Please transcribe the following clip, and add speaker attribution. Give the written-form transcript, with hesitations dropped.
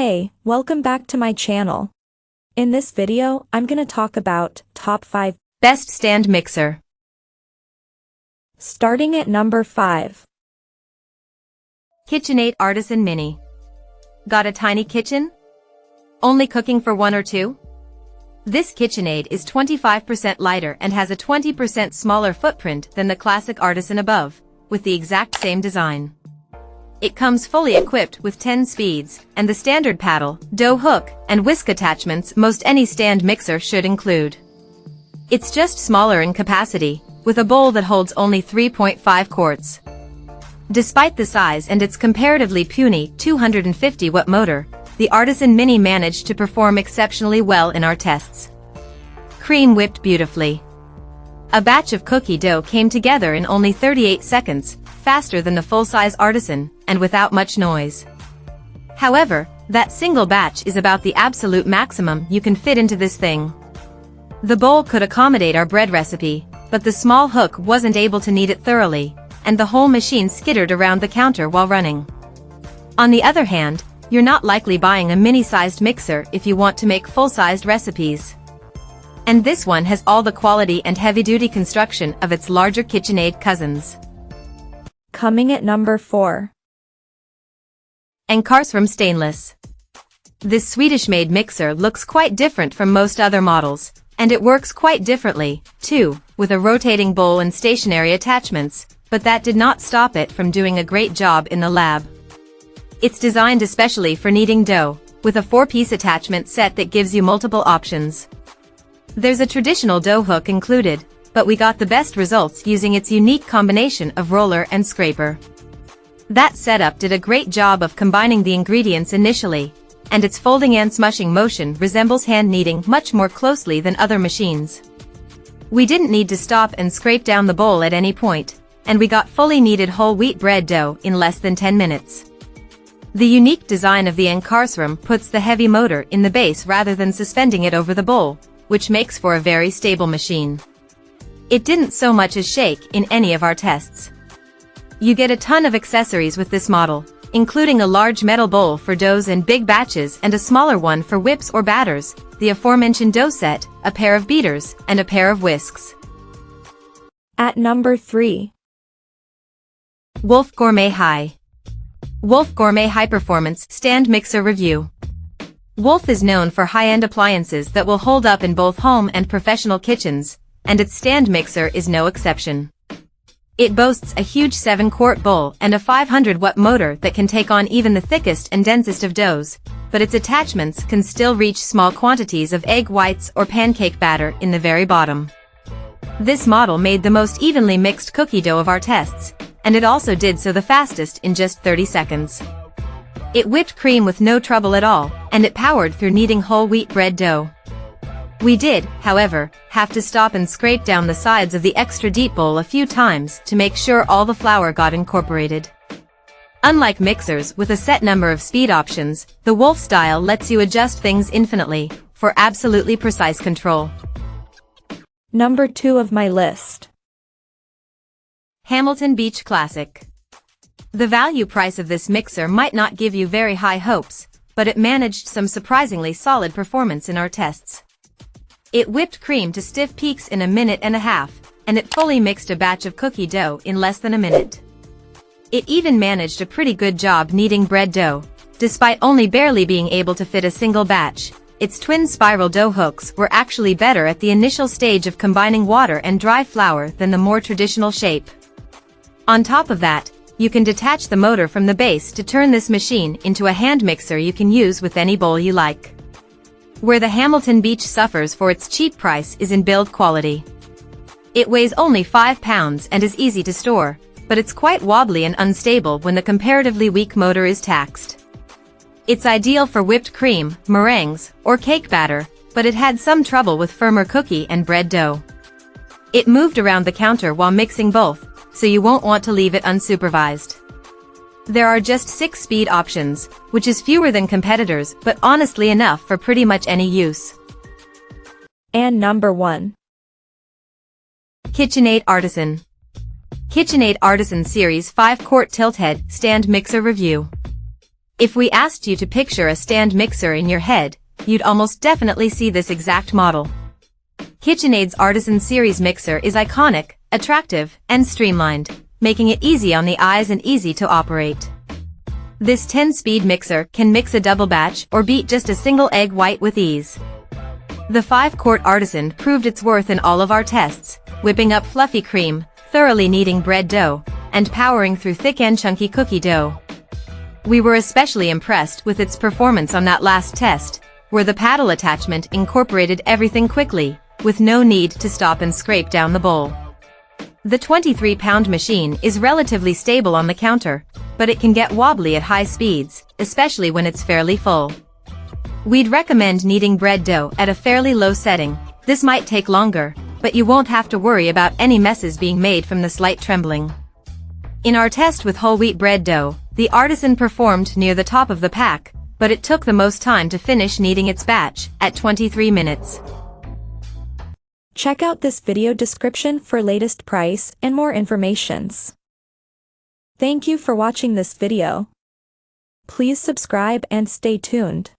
Speaker 1: Hey, welcome back to my channel. In this video, I'm gonna talk about top 5
Speaker 2: best stand mixer.
Speaker 1: Starting at number 5.
Speaker 2: KitchenAid Artisan Mini. Got a tiny kitchen? Only cooking for one or two? This KitchenAid is 25% lighter and has a 20% smaller footprint than the classic Artisan above, with the exact same design. It comes fully equipped with 10 speeds, and the standard paddle, dough hook, and whisk attachments most any stand mixer should include. It's just smaller in capacity, with a bowl that holds only 3.5 quarts. Despite the size and its comparatively puny 250-watt motor, the Artisan Mini managed to perform exceptionally well in our tests. Cream whipped beautifully. A batch of cookie dough came together in only 38 seconds, faster than the full-size Artisan, and without much noise. However, that single batch is about the absolute maximum you can fit into this thing. The bowl could accommodate our bread recipe, but the small hook wasn't able to knead it thoroughly, and the whole machine skittered around the counter while running. On the other hand, you're not likely buying a mini-sized mixer if you want to make full-sized recipes. And this one has all the quality and heavy-duty construction of its larger KitchenAid cousins.
Speaker 1: Coming at number 4.
Speaker 2: Ankarsrum Stainless. This Swedish-made mixer looks quite different from most other models, and it works quite differently, too, with a rotating bowl and stationary attachments, but that did not stop it from doing a great job in the lab. It's designed especially for kneading dough, with a 4-piece attachment set that gives you multiple options. There's a traditional dough hook included, but we got the best results using its unique combination of roller and scraper. That setup did a great job of combining the ingredients initially, and its folding and smushing motion resembles hand kneading much more closely than other machines. We didn't need to stop and scrape down the bowl at any point, and we got fully kneaded whole wheat bread dough in less than 10 minutes. The unique design of the Ankarsrum puts the heavy motor in the base rather than suspending it over the bowl, which makes for a very stable machine. It didn't so much as shake in any of our tests. You get a ton of accessories with this model, including a large metal bowl for doughs and big batches and a smaller one for whips or batters, the aforementioned dough set, a pair of beaters, and a pair of whisks.
Speaker 1: At number 3.
Speaker 2: Wolf Gourmet High. Wolf Gourmet High Performance Stand Mixer Review. Wolf is known for high-end appliances that will hold up in both home and professional kitchens, and its stand mixer is no exception. It boasts a huge 7-quart bowl and a 500-watt motor that can take on even the thickest and densest of doughs, but its attachments can still reach small quantities of egg whites or pancake batter in the very bottom. This model made the most evenly mixed cookie dough of our tests, and it also did so the fastest in just 30 seconds. It whipped cream with no trouble at all, and it powered through kneading whole wheat bread dough. We did, however, have to stop and scrape down the sides of the extra deep bowl a few times to make sure all the flour got incorporated. Unlike mixers with a set number of speed options, the Wolf style lets you adjust things infinitely, for absolutely precise control.
Speaker 1: Number 2 of my list.
Speaker 2: Hamilton Beach Classic. The value price of this mixer might not give you very high hopes, but it managed some surprisingly solid performance in our tests. It whipped cream to stiff peaks in a minute and a half, and it fully mixed a batch of cookie dough in less than a minute. It even managed a pretty good job kneading bread dough, despite only barely being able to fit a single batch. Its twin spiral dough hooks were actually better at the initial stage of combining water and dry flour than the more traditional shape. On top of that, you can detach the motor from the base to turn this machine into a hand mixer you can use with any bowl you like. Where the Hamilton Beach suffers for its cheap price is in build quality. It weighs only 5 pounds and is easy to store, but it's quite wobbly and unstable when the comparatively weak motor is taxed. It's ideal for whipped cream, meringues, or cake batter, but it had some trouble with firmer cookie and bread dough. It moved around the counter while mixing both, so you won't want to leave it unsupervised. There are just 6 speed options, which is fewer than competitors but honestly enough for pretty much any use.
Speaker 1: And number 1.
Speaker 2: KitchenAid Artisan. KitchenAid Artisan Series 5-quart tilt head stand mixer review. If we asked you to picture a stand mixer in your head, you'd almost definitely see this exact model. KitchenAid's Artisan series mixer is iconic, attractive, and streamlined, making it easy on the eyes and easy to operate. This 10-speed mixer can mix a double batch or beat just a single egg white with ease. The 5-quart Artisan proved its worth in all of our tests, whipping up fluffy cream, thoroughly kneading bread dough, and powering through thick and chunky cookie dough. We were especially impressed with its performance on that last test, where the paddle attachment incorporated everything quickly, with no need to stop and scrape down the bowl. The 23-pound machine is relatively stable on the counter, but it can get wobbly at high speeds, especially when it's fairly full. We'd recommend kneading bread dough at a fairly low setting. This might take longer, but you won't have to worry about any messes being made from the slight trembling. In our test with whole wheat bread dough, the Artisan performed near the top of the pack, but it took the most time to finish kneading its batch, at 23 minutes.
Speaker 1: Check out this video description for latest price and more informations. Thank you for watching this video. Please subscribe and stay tuned.